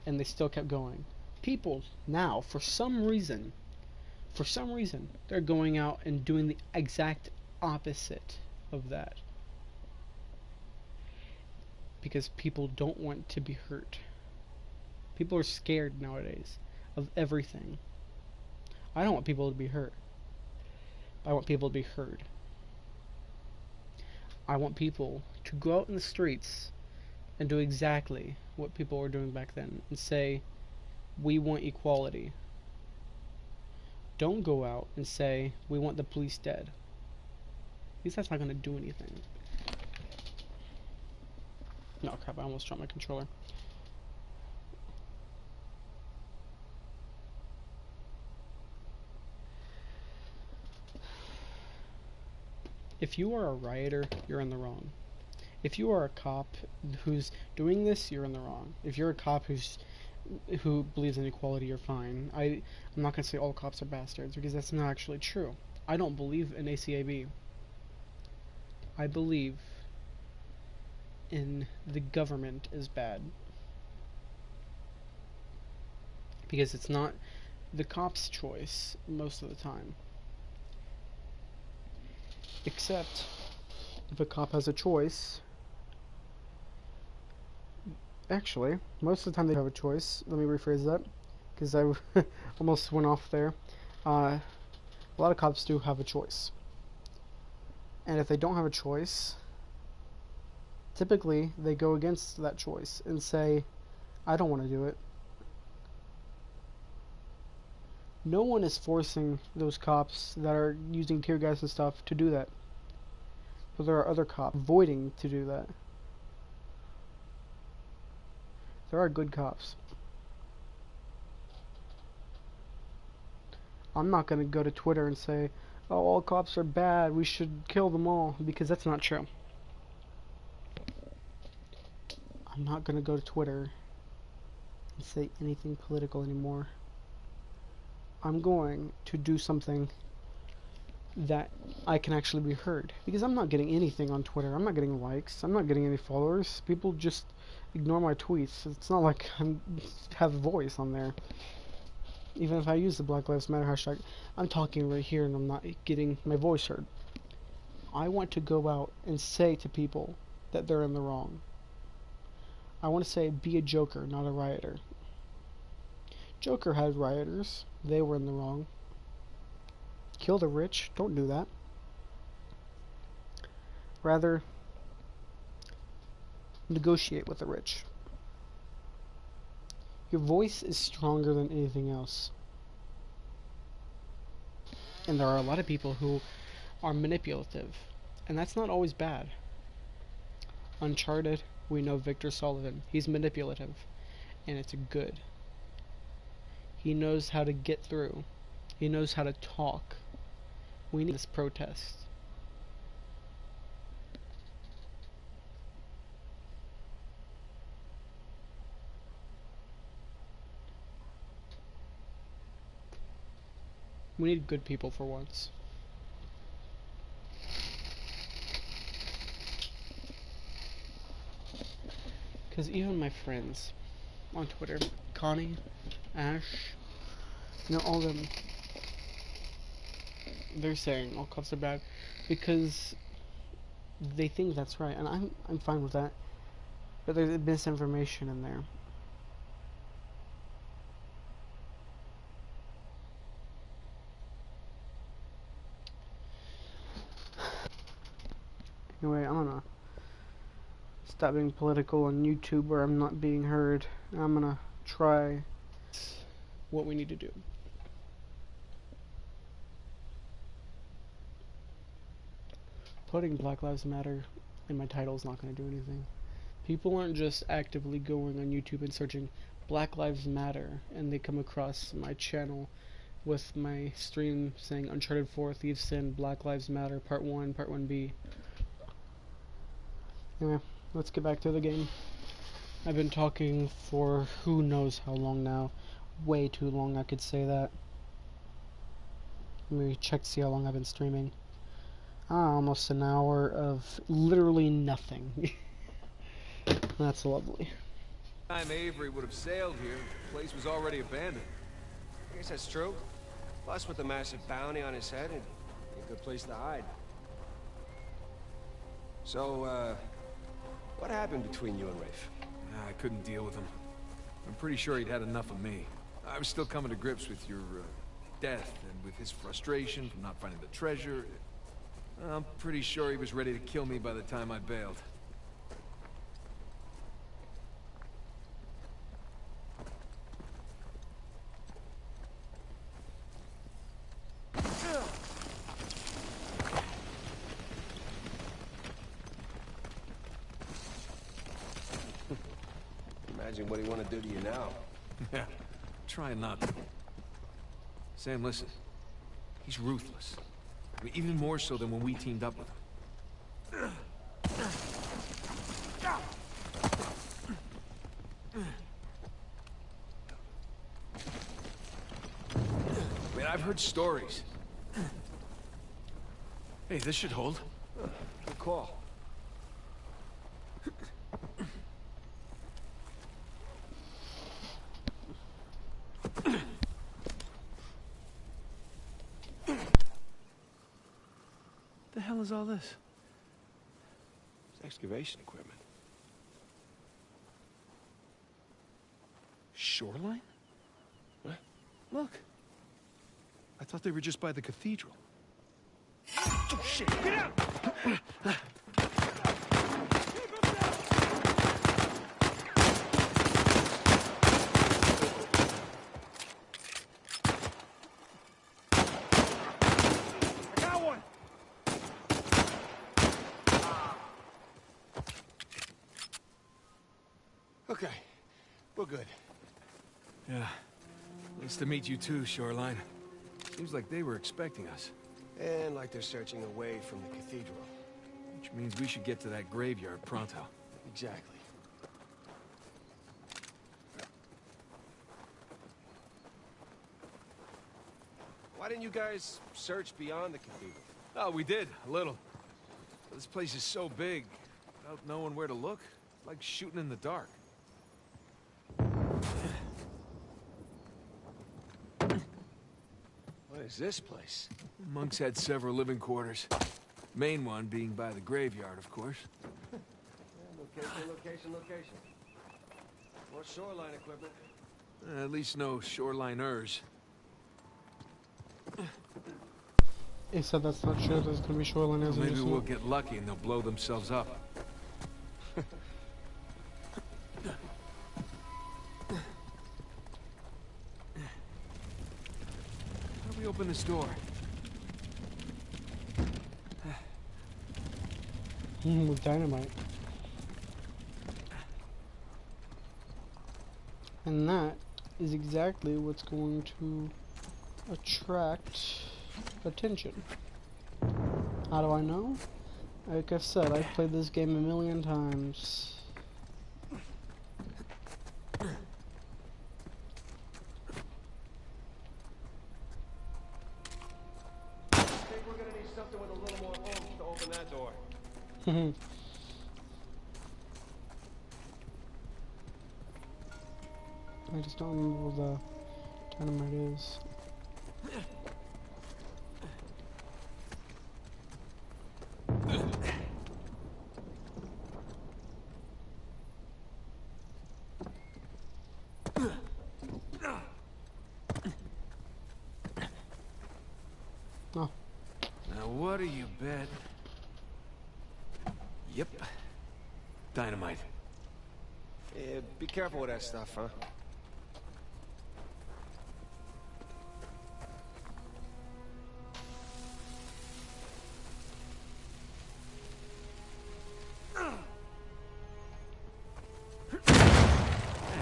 And they still kept going. People now, for some reason, they're going out and doing the exact opposite of that. Because people don't want to be hurt. People are scared nowadays of everything. I don't want people to be hurt. I want people to be heard. I want people to go out in the streets and do exactly what people were doing back then and say, we want equality. Don't go out and say, we want the police dead. Because that's not going to do anything. No, crap, I almost dropped my controller. If you are a rioter, you're in the wrong. If you are a cop who's doing this, you're in the wrong. If you're a cop who believes in equality, you're fine. I'm not going to say all cops are bastards, because that's not actually true. I don't believe in ACAB. I believe in the government is bad. because it's not the cop's choice most of the time. Except if a cop has a choice. Actually, most of the time they have a choice. Let me rephrase that, because I almost went off there. A lot of cops do have a choice. And if they don't have a choice, typically they go against that choice and say, I don't want to do it. No one is forcing those cops that are using tear gas and stuff to do that. But there are other cops avoiding to do that. There are good cops. I'm not going to go to Twitter and say, oh, all cops are bad, we should kill them all, because that's not true. I'm not going to go to Twitter and say anything political anymore. I'm going to do something that I can actually be heard, because I'm not getting anything on Twitter. I'm not getting likes, I'm not getting any followers. People just ignore my tweets. It's not like I have a voice on there. Even if I use the Black Lives Matter hashtag, I'm talking right here and I'm not getting my voice heard. I want to go out and say to people that they're in the wrong. I want to say, be a joker, not a rioter. Joker had rioters. They were in the wrong. Kill the rich. Don't do that. Rather, negotiate with the rich. Your voice is stronger than anything else. And there are a lot of people who are manipulative. And that's not always bad. Uncharted, we know Victor Sullivan. He's manipulative. And it's good. He knows how to get through. He knows how to talk. We need this protest. We need good people for once. Because even my friends on Twitter, Connie, Ash, all of them, they're saying all cops are bad because they think that's right, and I'm fine with that. But there's misinformation in there. Anyway, I'm gonna stop being political on YouTube where I'm not being heard. I'm gonna try what we need to do. Putting Black Lives Matter in my title is not going to do anything. People aren't just actively going on YouTube and searching Black Lives Matter and they come across my channel with my stream saying Uncharted 4, Thieves Sin, Black Lives Matter, Part 1, Part 1B. Anyway, let's get back to the game. I've been talking for who knows how long now. Way too long, I could say that. Let me check to see how long I've been streaming. Almost an hour of literally nothing. That's lovely. Time Avery would have sailed here, the place was already abandoned. I guess that's true. Plus, with the massive bounty on his head, it'd be a good place to hide. So, what happened between you and Rafe? I couldn't deal with him. I'm pretty sure he'd had enough of me. I was still coming to grips with your death and with his frustration from not finding the treasure. I'm pretty sure he was ready to kill me by the time I bailed. Imagine what he want to do to you now. Yeah, trying not to. Sam, listen. He's ruthless. I mean, even more so than when we teamed up with him. I mean, I've heard stories. Hey, this should hold. Good call. hell is all this? It's excavation equipment. Shoreline? What? Look. I thought they were just by the cathedral. Oh, shit! Get out! I got one! Okay, we're good. Yeah. Nice to meet you too, Shoreline. Seems like they were expecting us. And like they're searching away from the cathedral. Which means we should get to that graveyard pronto. Exactly. Why didn't you guys search beyond the cathedral? Oh, we did, a little. This place is so big, without knowing where to look, it's like shooting in the dark. What is this place? Monks had several living quarters. Main one being by the graveyard, of course. Location. More shoreline equipment. At least no shoreliners. He said that's not sure there's gonna be shoreliners. Maybe we'll get lucky and they'll blow themselves up. How do we open this door? With dynamite. And that is exactly what's going to attract attention. How do I know? Like I've said, I've played this game a million times. I think we're gonna need something with a little more oomph to open that door. I just don't remember where the dynamite is. Oh. Now what do you bet? Yep. Dynamite. Yeah, be careful with that stuff, huh? There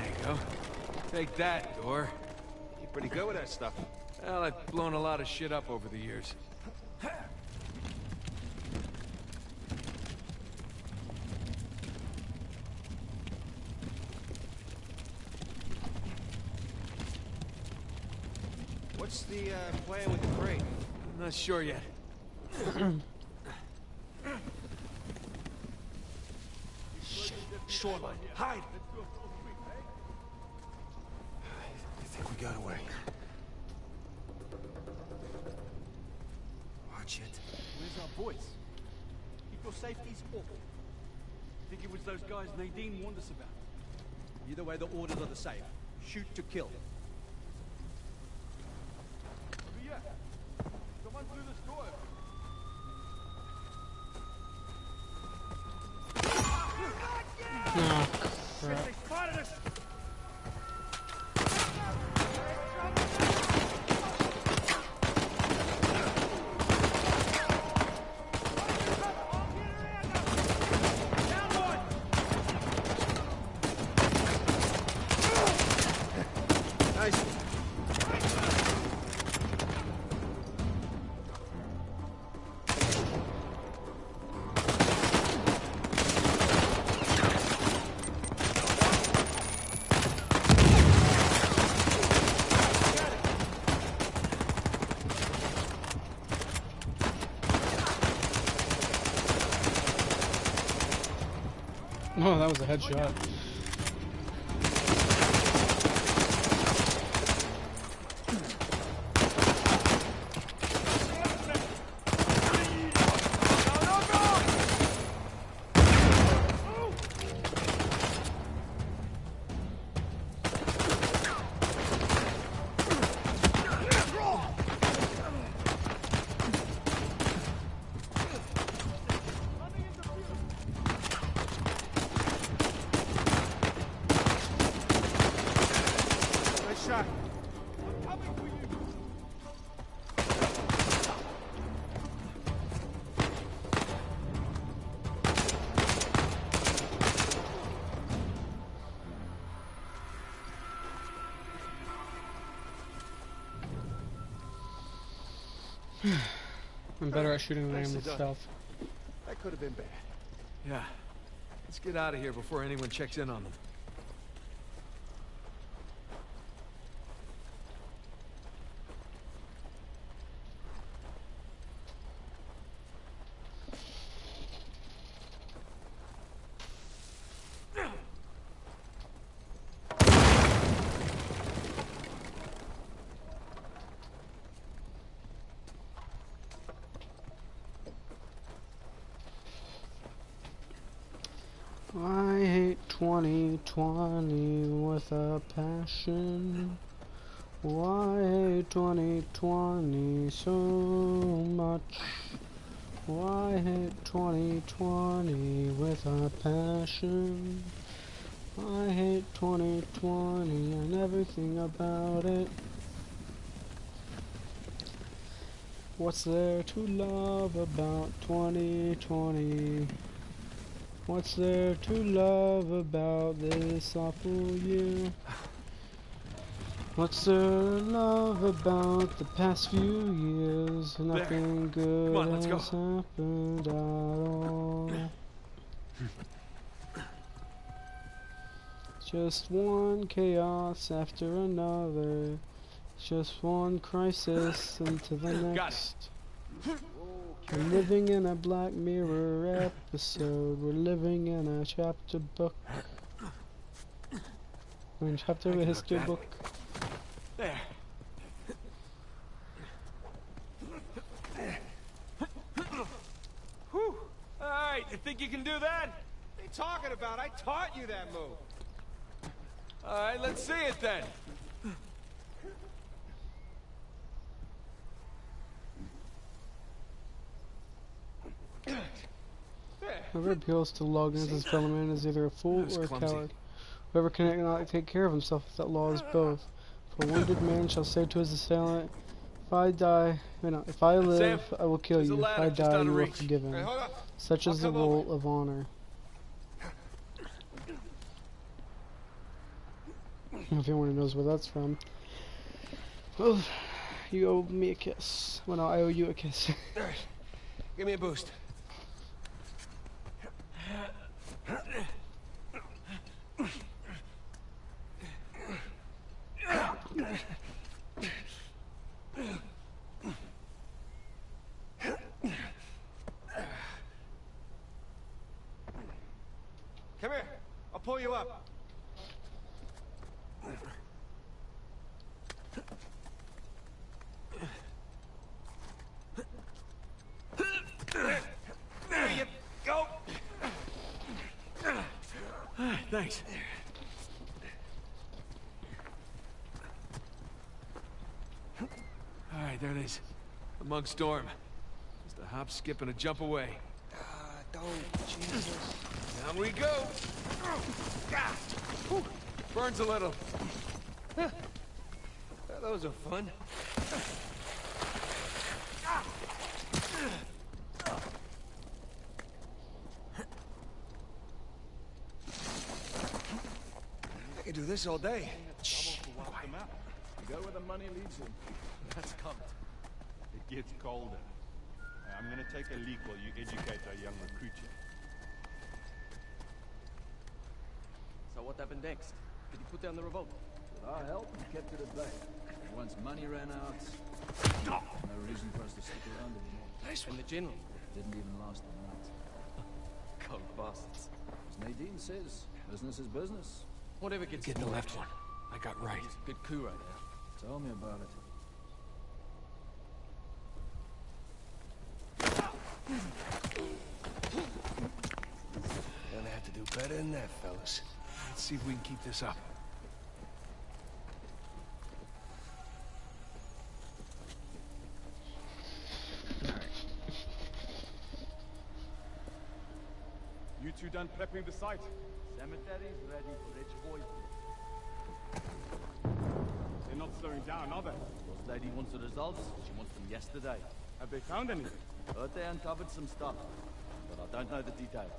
you go. Take that, door. You're pretty good with that stuff. Well, I've blown a lot of shit up over the years. What's the plan with the crate? I'm not sure yet. Shoreline, hide! I think we got away. Watch it. Where's our boys? Keep your safeties awful. Think it was those guys Nadine warned us about. Either way, the orders are the same. Shoot to kill. Yeah. Someone through this door. Oh, crap. They spotted us! Nice. Oh, that was a headshot. I'm better at shooting than I am Nicely with done. stealth. That could have been bad. Yeah. Let's get out of here before anyone checks in on them. I hate 2020 with a passion. Why hate 2020 so much? Why hate 2020 with a passion? I hate 2020 and everything about it. What's there to love about 2020? What's there to love about this awful year? What's there to love about the past few years? Nothing good Come on, let's go. has happened at all. Just one chaos after another. Just one crisis into the next. We're living in a Black Mirror episode. We're living in a chapter book. I mean, chapter of a history book. There. Whew. Alright, you think you can do that? What are you talking about? I taught you that move. Alright, let's see it then. Whoever appeals to law against his fellow man is either a fool That was or a clumsy. coward. Whoever cannot take care of himself without law is both. For a wounded man shall say to his assailant, if I live, Sam, I will kill there's a you. If I ladder just die, out of you will reach. forgive Hey, him. hold up. Such I'll is the come role over. of honor. If anyone knows where that's from. Well, you owe me a kiss. Well, no, I owe you a kiss. Alright. Give me a boost. Come here. I'll pull you up. There you go. Thanks. Alright, there it is. A mug storm. Just a hop, skip, and a jump away. Don't, Jesus. Down we go. Whew. Burns a little. Those are fun. I could do this all day. Shh. Go where the money leads you. That's cold. It gets colder. I'm gonna take a leak while you educate our young recruit here. So what happened next? Did he put down the revolt? With our help, we kept it at bay. Once money ran out, no reason for us to stick around anymore. And the general? Didn't even last the night. Cold bastards. As Nadine says, business is business. Whatever gets Get the left one. I got right. Good coup right now. Tell me about it. Gonna have to do better than that, fellas. Let's see if we can keep this up. You two done prepping the site? Cemetery's ready for rich boys. They're not slowing down, are they? This lady wants the results. She wants them yesterday. Have they found anything? Heard they uncovered some stuff, but I don't know the details.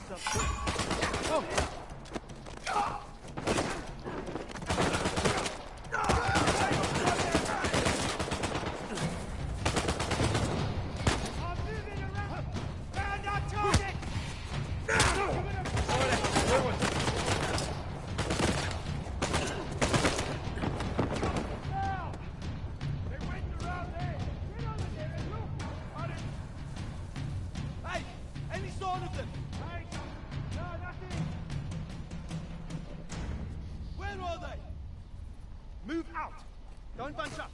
this up quick. Oh. Move out! Don't bunch up!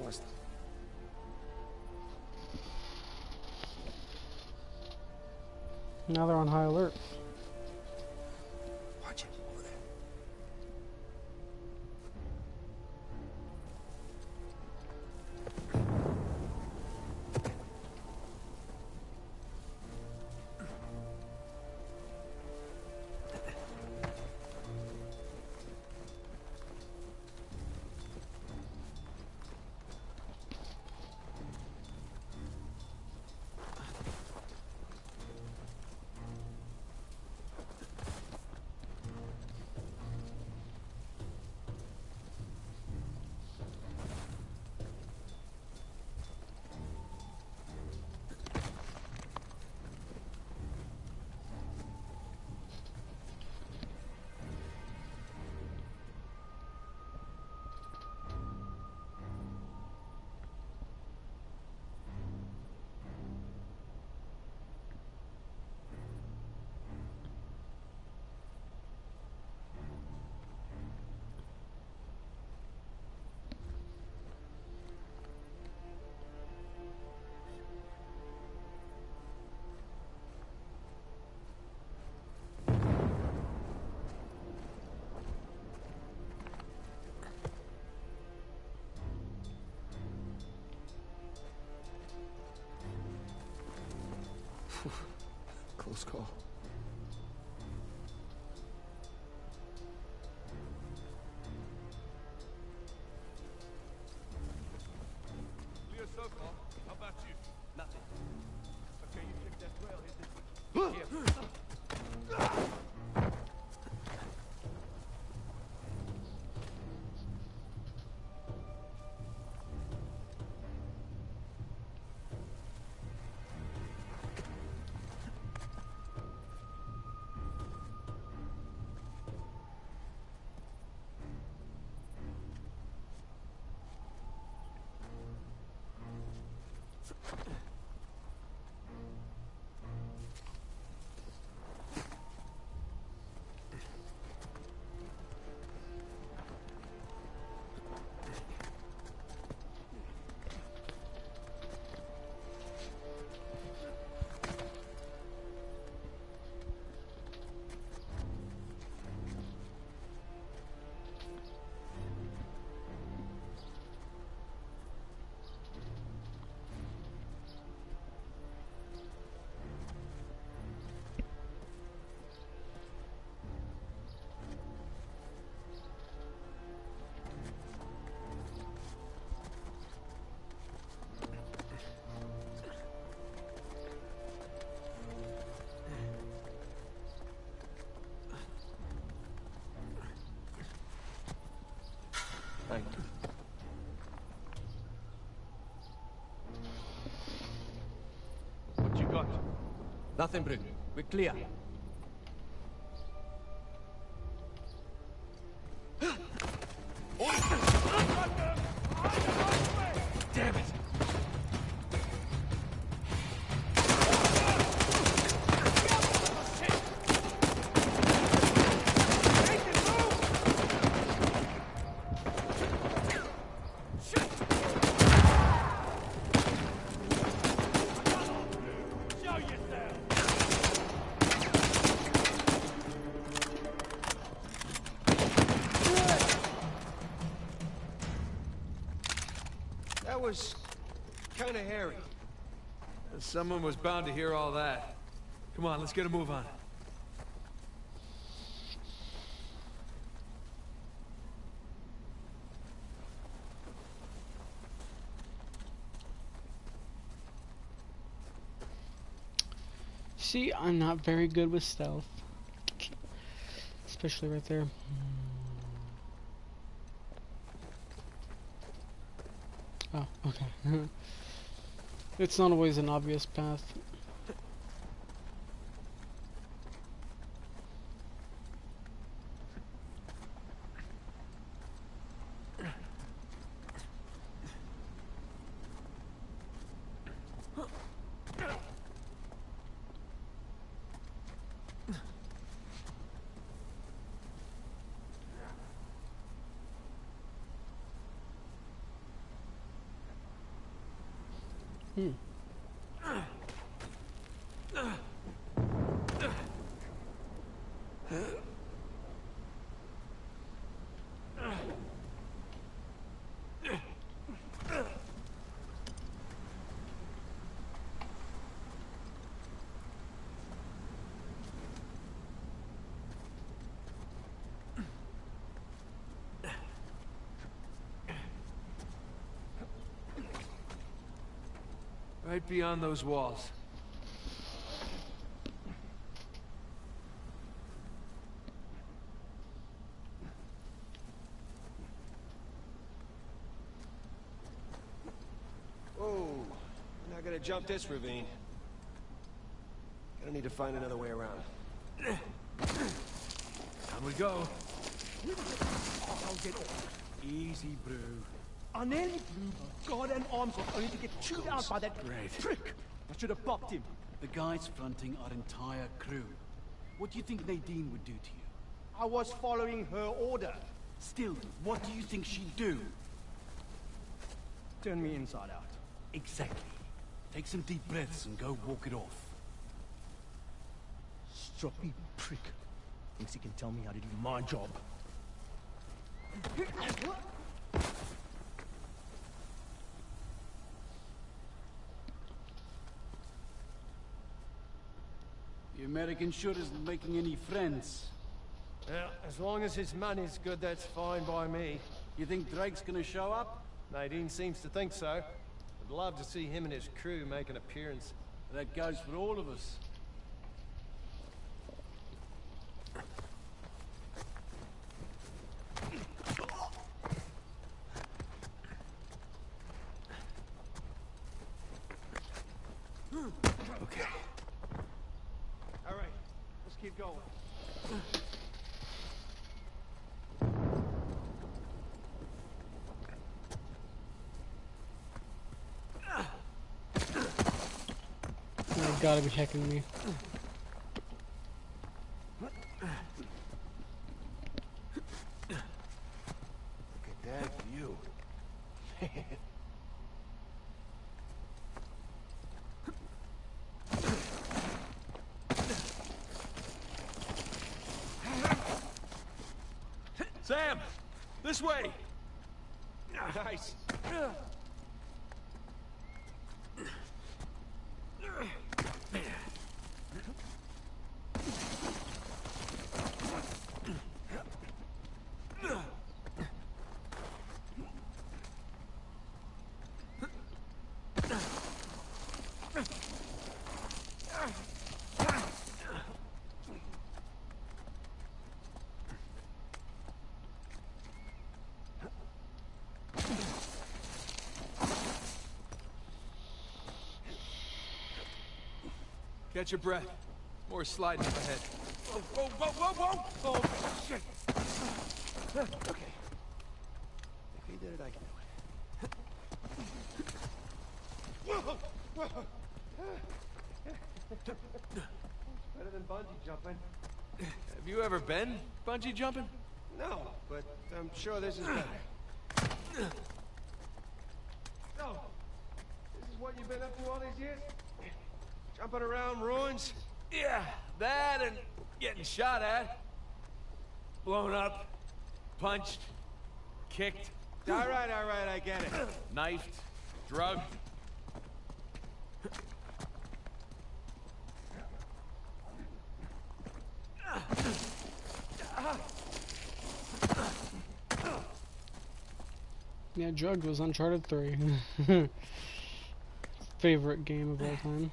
Lost. Now they're on high alert. Watch it over there. Close call. Clear so far. How about you? Nothing. Okay, you check that trail. Here's the... Here. Thank you. What you got? Nothing, Brute. We're clear. Damn it! That was kind of hairy. Someone was bound to hear all that. Come on, let's get a move on. See, I'm not very good with stealth. Especially right there. Oh, okay. It's not always an obvious path. Right beyond those walls. Whoa, we're not gonna jump this ravine. Gonna need to find another way around. Down we go. I'll get off. Easy, bro. I nearly blew my goddamn arms off only to get chewed out by that prick. I should have popped him. The guys fronting our entire crew. What do you think Nadine would do to you? I was following her order. Still, what do you think she'd do? Turn me inside out. Exactly. Take some deep breaths and go walk it off. Stroppy prick. Thinks he can tell me how to do my job. The American sure isn't making any friends. Well, as long as his money's good, that's fine by me. You think Drake's gonna show up? Nadine seems to think so. I'd love to see him and his crew make an appearance. That goes for all of us. Okay. All right, let's keep going. They've gotta be checking me. Look at that view. Sam! This way! Nice. Catch your breath. More sliding up ahead. Whoa, whoa, whoa, whoa, whoa! Oh, shit! Okay. If he did it, I can do it. Whoa! Whoa! Better than bungee jumping. Have you ever been bungee jumping? No, but I'm sure this is better. So, this is what you've been up to all these years? Jumping around ruins? Yeah, that and getting shot at. Blown up. Punched. Kicked. All right, I get it. Knifed. Drugged. Yeah, drugged was Uncharted 3. Favorite game of all time.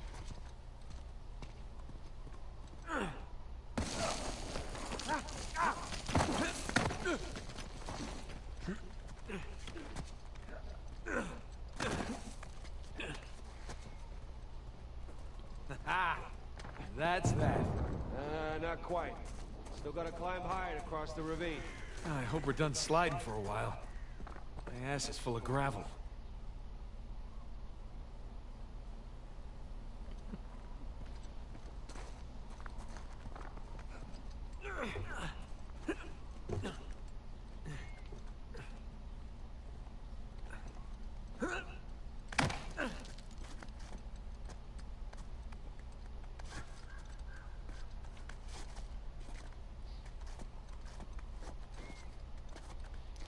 Still gotta climb high to cross the ravine. I hope we're done sliding for a while. My ass is full of gravel.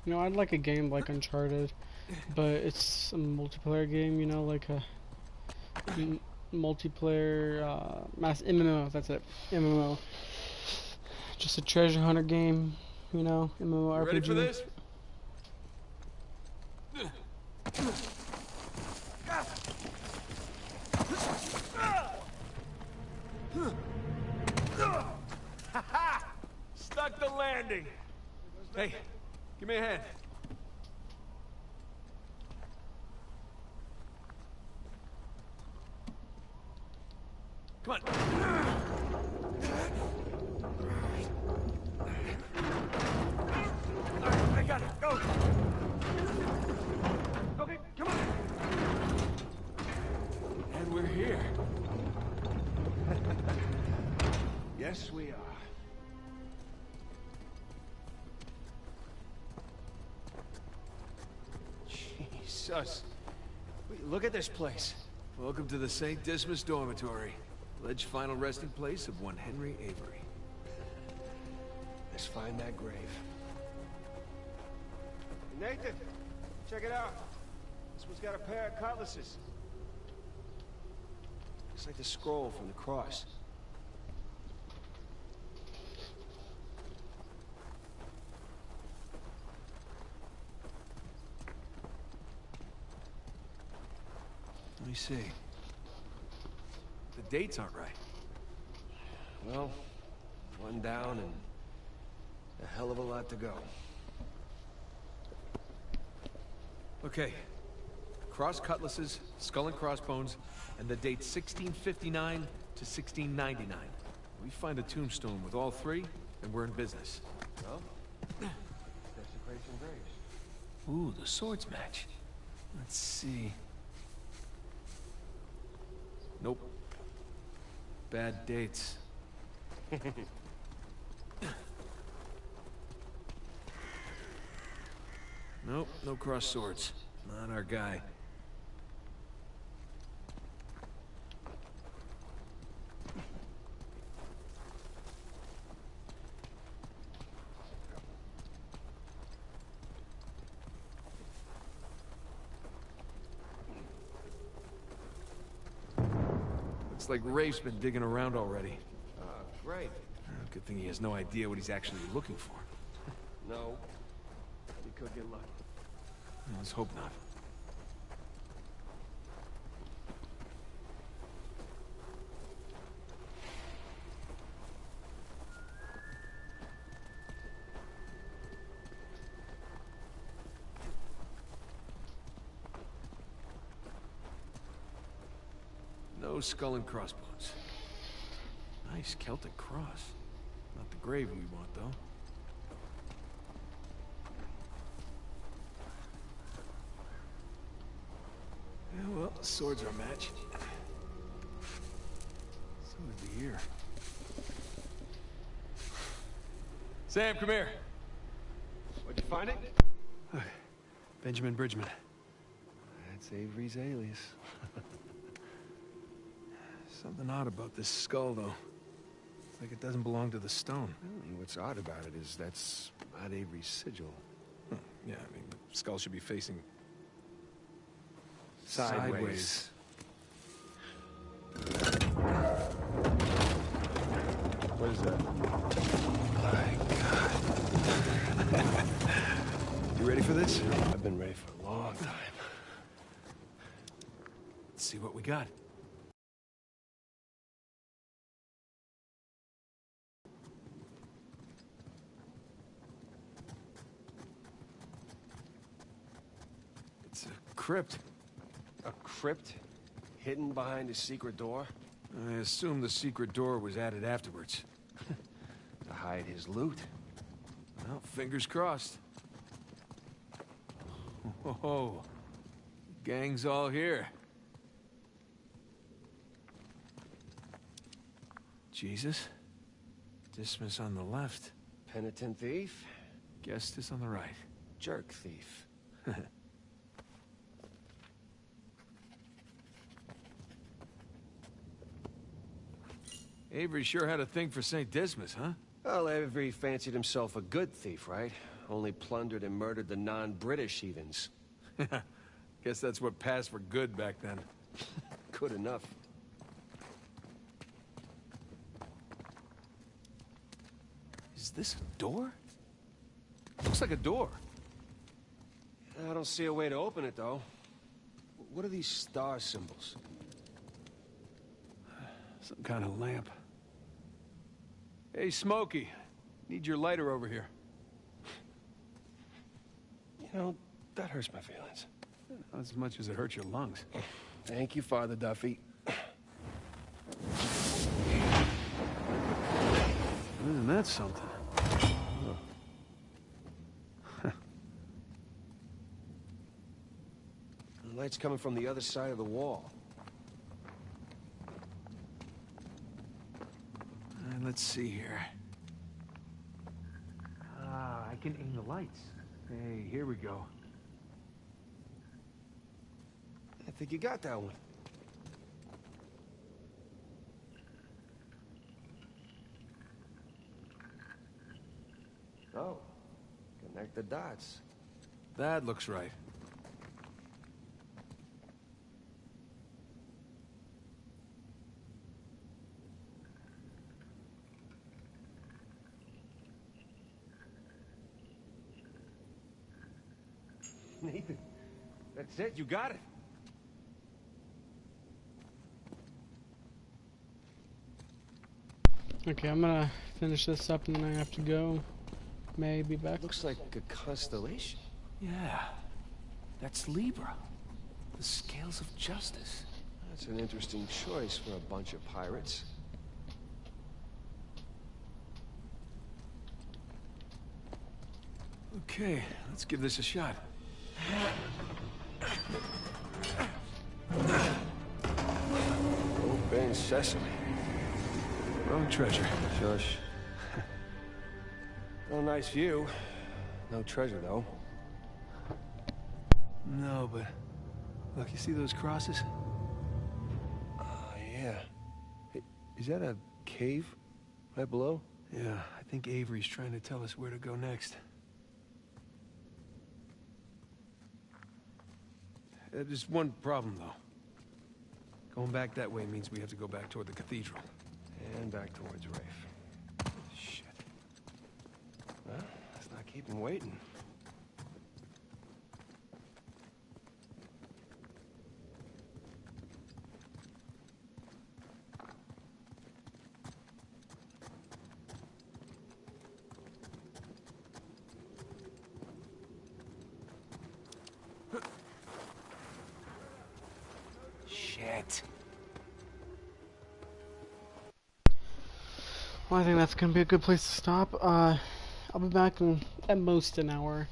You know, I'd like a game like Uncharted, but it's a multiplayer game, you know, like a multiplayer, mass MMO, that's it, MMO. Just a treasure hunter game, you know, MMO You ready for this? Stuck the landing. Hey, give me a hand. Come on. All right, I got it. Go. Okay, come on. And we're here. Yes, we are. Jesus. Wait, look at this place. Welcome to the St. Dismas Dormitory. Alleged final resting place of one Henry Avery. Let's find that grave. Nathan, check it out. This one's got a pair of cutlasses. Looks like the scroll from the cross. Let me see. The dates aren't right. Well, one down and a hell of a lot to go. Okay. Cross cutlasses, skull and crossbones, and the date 1659 to 1699. We find a tombstone with all three, and we're in business. Well, desecration graves. Ooh, the swords match. Let's see. Nope. Bad dates. Nope, no cross swords. Not our guy. Looks like Rafe's been digging around already. Great. Good thing he has no idea what he's actually looking for. No. We could get lucky. Let's hope not. No skull and crossbones. Nice Celtic cross. Not the grave we want, though. Yeah, well, swords are a match. So is the ear. Sam, come here. Where'd you find it? Benjamin Bridgman. That's Avery's alias. Something odd about this skull, though. It's like it doesn't belong to the stone. Really, what's odd about it is that's not Avery's sigil. Yeah, I mean, the skull should be facing Sideways. What is that? My God. You ready for this? I've been ready for a long time. Let's see what we got. It's a crypt. A crypt? Hidden behind a secret door? I assume the secret door was added afterwards. So hide his loot. Well, fingers crossed. Whoa. Gang's all here. Jesus. Dismas on the left. Penitent thief, Gestas on the right. jerk thief. Avery sure had a thing for St. Dismas, huh? Well, Avery fancied himself a good thief, right? Only plundered and murdered the non-British heathens. Guess that's what passed for good back then. Good enough. Is this a door? Looks like a door. I don't see a way to open it, though. What are these star symbols? Some kind of lamp. Hey, Smokey. Need your lighter over here. You know, that hurts my feelings. Not as much as it hurts your lungs. Thank you, Father Duffy. Isn't that something? The light's coming from the other side of the wall. Let's see here. Ah, I can aim the lights. Hey, here we go. I think you got that one. Oh, connect the dots. That looks right. Nathan, that's it, you got it. Okay, I'm gonna finish this up and then I have to go. May I be back? Looks like a constellation. Yeah. That's Libra. The scales of justice. That's an interesting choice for a bunch of pirates. Okay, let's give this a shot. Open sesame. Wrong treasure. Shush. Well, nice view. No treasure, though. No, but... Look, you see those crosses? Yeah. Hey, is that a cave right below? Yeah, I think Avery's trying to tell us where to go next. There's one problem, though. Going back that way means we have to go back toward the cathedral. And back towards Rafe. Shit. Well, let's not keep him waiting. Shit. Well, I think that's gonna be a good place to stop. I'll be back in at most an hour.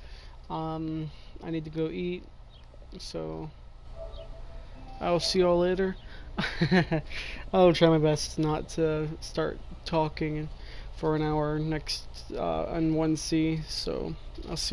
I need to go eat, so I'll see y'all later. I'll try my best not to start talking for an hour next on 1C. So I'll see.